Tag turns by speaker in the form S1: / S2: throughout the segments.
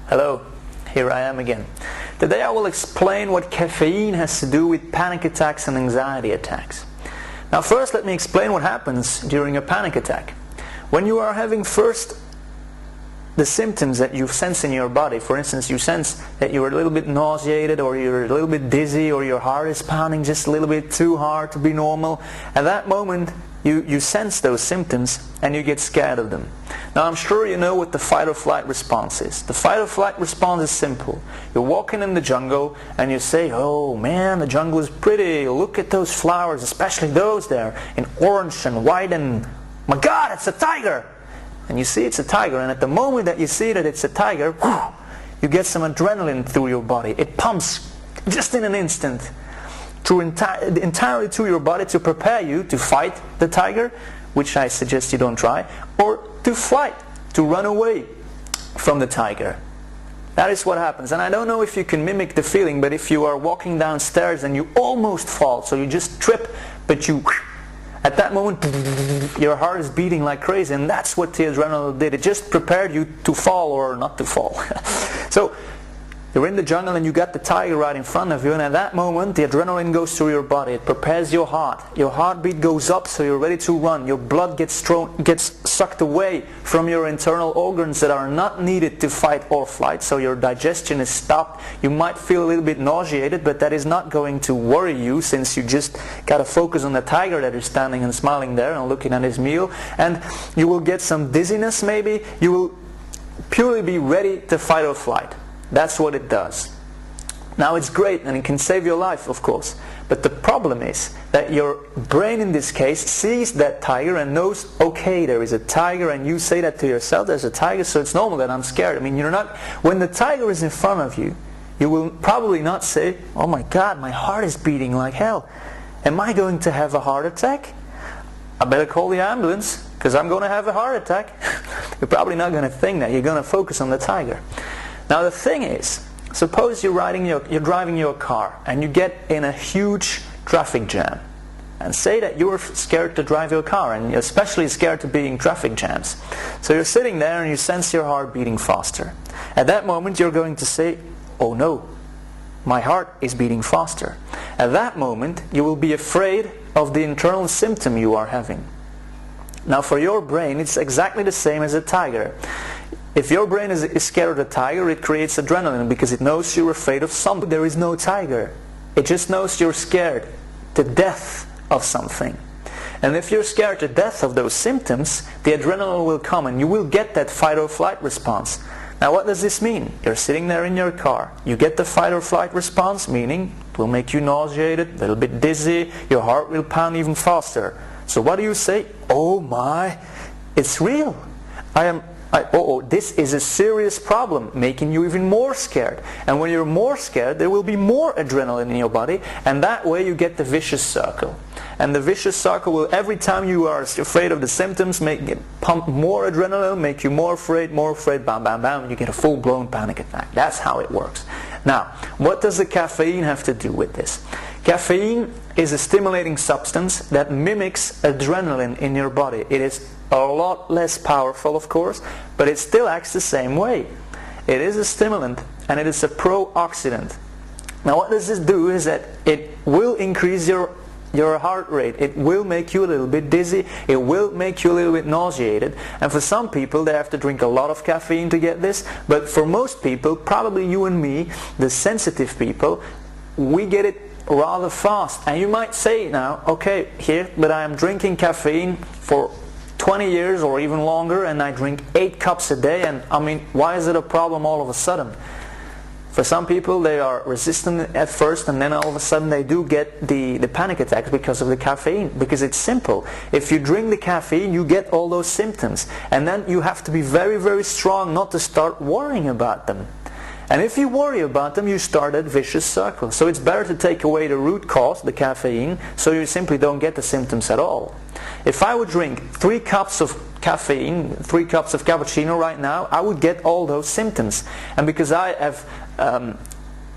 S1: Hello, here I am again. Today I will explain what caffeine has to do with panic attacks and anxiety attacks. Now first let me explain what happens during a panic attack. When you are having first the symptoms that you sense in your body, for instance you sense that you're a little bit nauseated or you're a little bit dizzy or your heart is pounding just a little bit too hard to be normal, at that moment you sense those symptoms and you get scared of them. Now I'm sure you know what the fight or flight response is. The fight or flight response is simple. You're walking in the jungle and you say, oh man, the jungle is pretty, look at those flowers, especially those there in orange and white, and my God, it's a tiger! And you see it's a tiger, and at the moment that you see that it's a tiger, you get some adrenaline through your body. It pumps just in an instant entirely to your body to prepare you to fight the tiger, which I suggest you don't try, or to flight, to run away from the tiger. That is what happens. And I don't know if you can mimic the feeling, but if you are walking downstairs and you almost fall, so you just trip, but at that moment your heart is beating like crazy, and that's what the adrenaline did. It just prepared you to fall or not to fall. So you're in the jungle and you got the tiger right in front of you, and at that moment the adrenaline goes through your body. It prepares your heart. Your heartbeat goes up so you're ready to run. Your blood gets sucked away from your internal organs that are not needed to fight or flight, so your digestion is stopped. You might feel a little bit nauseated, but that is not going to worry you, since you just got to focus on the tiger that is standing and smiling there and looking at his meal. And you will get some dizziness maybe. You will purely be ready to fight or flight. That's what it does. Now it's great and it can save your life, of course, but the problem is that your brain in this case sees that tiger and knows, okay, there is a tiger, and you say that to yourself, there's a tiger, so it's normal that I'm scared. I mean, when the tiger is in front of you, you will probably not say, oh my God, my heart is beating like hell. Am I going to have a heart attack? I better call the ambulance because I'm going to have a heart attack. You're probably not going to think that. You're going to focus on the tiger. Now the thing is, suppose you're driving your car and you get in a huge traffic jam. And say that you're scared to drive your car, and you're especially scared to be in traffic jams. So you're sitting there and you sense your heart beating faster. At that moment you're going to say, oh no, my heart is beating faster. At that moment you will be afraid of the internal symptom you are having. Now for your brain it's exactly the same as a tiger. If your brain is scared of the tiger, it creates adrenaline because it knows you're afraid of something. There is no tiger. It just knows you're scared to death of something. And if you're scared to death of those symptoms, the adrenaline will come and you will get that fight or flight response. Now what does this mean? You're sitting there in your car. You get the fight or flight response, meaning it will make you nauseated, a little bit dizzy, your heart will pound even faster. So what do you say? Oh my, it's real. This is a serious problem, making you even more scared. And when you're more scared, there will be more adrenaline in your body, and that way you get the vicious circle. And the vicious circle will, every time you are afraid of the symptoms, pump more adrenaline, make you more afraid, bam, bam, bam, and you get a full-blown panic attack. That's how it works. Now, what does the caffeine have to do with this? Caffeine is a stimulating substance that mimics adrenaline in your body. It is a lot less powerful, of course, but it still acts the same way. It is a stimulant and it is a pro-oxidant. Now what does this do is that it will increase your heart rate. It will make you a little bit dizzy. It will make you a little bit nauseated. And for some people they have to drink a lot of caffeine to get this, but for most people, probably you and me, the sensitive people, we get it rather fast. And you might say now, okay, but I am drinking caffeine for 20 years or even longer, and I drink 8 cups a day, and I mean, why is it a problem all of a sudden? For some people they are resistant at first, and then all of a sudden they do get the panic attacks because of the caffeine, because it's simple. If you drink the caffeine you get all those symptoms, and then you have to be very, very strong not to start worrying about them. And if you worry about them, you start that vicious circle. So it's better to take away the root cause, the caffeine, so you simply don't get the symptoms at all. If I would drink 3 cups of caffeine, 3 cups of cappuccino right now, I would get all those symptoms. And because I have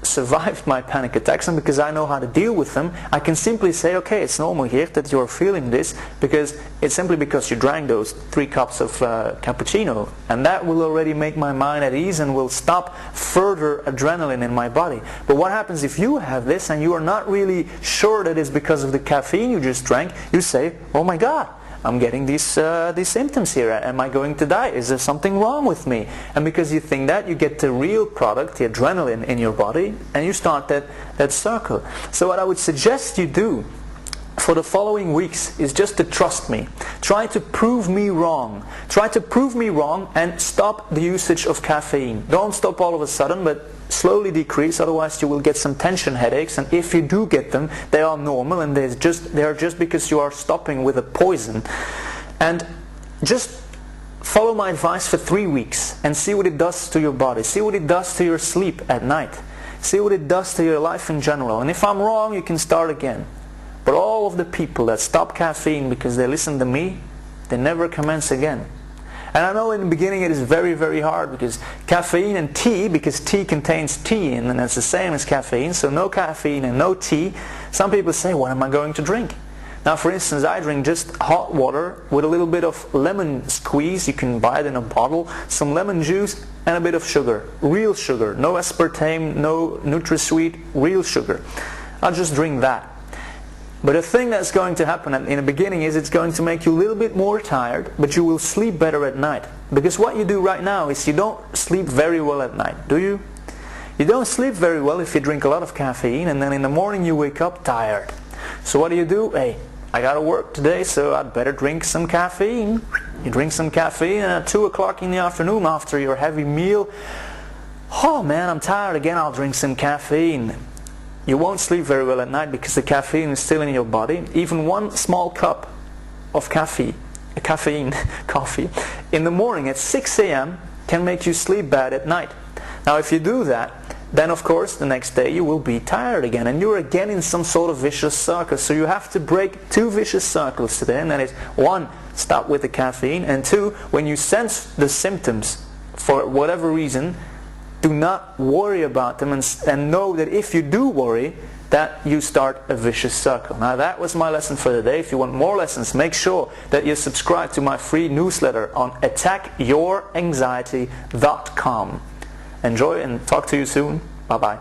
S1: survived my panic attacks, and because I know how to deal with them, I can simply say, okay, it's normal here that you're feeling this, because it's simply because you drank those 3 cups of cappuccino, and that will already make my mind at ease and will stop further adrenaline in my body. But what happens if you have this and you are not really sure that it's because of the caffeine you just drank? You say, oh my God, I'm getting these symptoms here. Am I going to die? Is there something wrong with me? And because you think that, you get the real product, the adrenaline in your body, and you start that circle. So what I would suggest you do for the following weeks is just to trust me. Try to prove me wrong. Try to prove me wrong and stop the usage of caffeine. Don't stop all of a sudden, but slowly decrease, otherwise you will get some tension headaches, and if you do get them, they are normal, and they are just because you are stopping with a poison. And just follow my advice for 3 weeks and see what it does to your body. See what it does to your sleep at night. See what it does to your life in general. And if I'm wrong, you can start again. But all of the people that stop caffeine because they listen to me, they never commence again. And I know in the beginning it is very, very hard, because caffeine and tea, because tea contains tea, and it's the same as caffeine, so no caffeine and no tea. Some people say, what am I going to drink? Now, for instance, I drink just hot water with a little bit of lemon squeeze. You can buy it in a bottle, some lemon juice, and a bit of sugar. Real sugar. No aspartame, no NutraSweet, real sugar. I'll just drink that. But the thing that's going to happen in the beginning is it's going to make you a little bit more tired, but you will sleep better at night. Because what you do right now is you don't sleep very well at night, do you? You don't sleep very well if you drink a lot of caffeine, and then in the morning you wake up tired. So what do? Hey, I gotta work today, so I'd better drink some caffeine. You drink some caffeine, and at 2 o'clock in the afternoon after your heavy meal, oh man, I'm tired again, I'll drink some caffeine. You won't sleep very well at night because the caffeine is still in your body. Even 1 small cup of coffee in the morning at 6 a.m. can make you sleep bad at night. Now if you do that, then of course the next day you will be tired again, and you're again in some sort of vicious circle. So you have to break 2 vicious circles today, and that is 1, stop with the caffeine, and 2, when you sense the symptoms for whatever reason, do not worry about them, and know that if you do worry, that you start a vicious circle. Now that was my lesson for the day. If you want more lessons, make sure that you subscribe to my free newsletter on attackyouranxiety.com. Enjoy, and talk to you soon. Bye bye.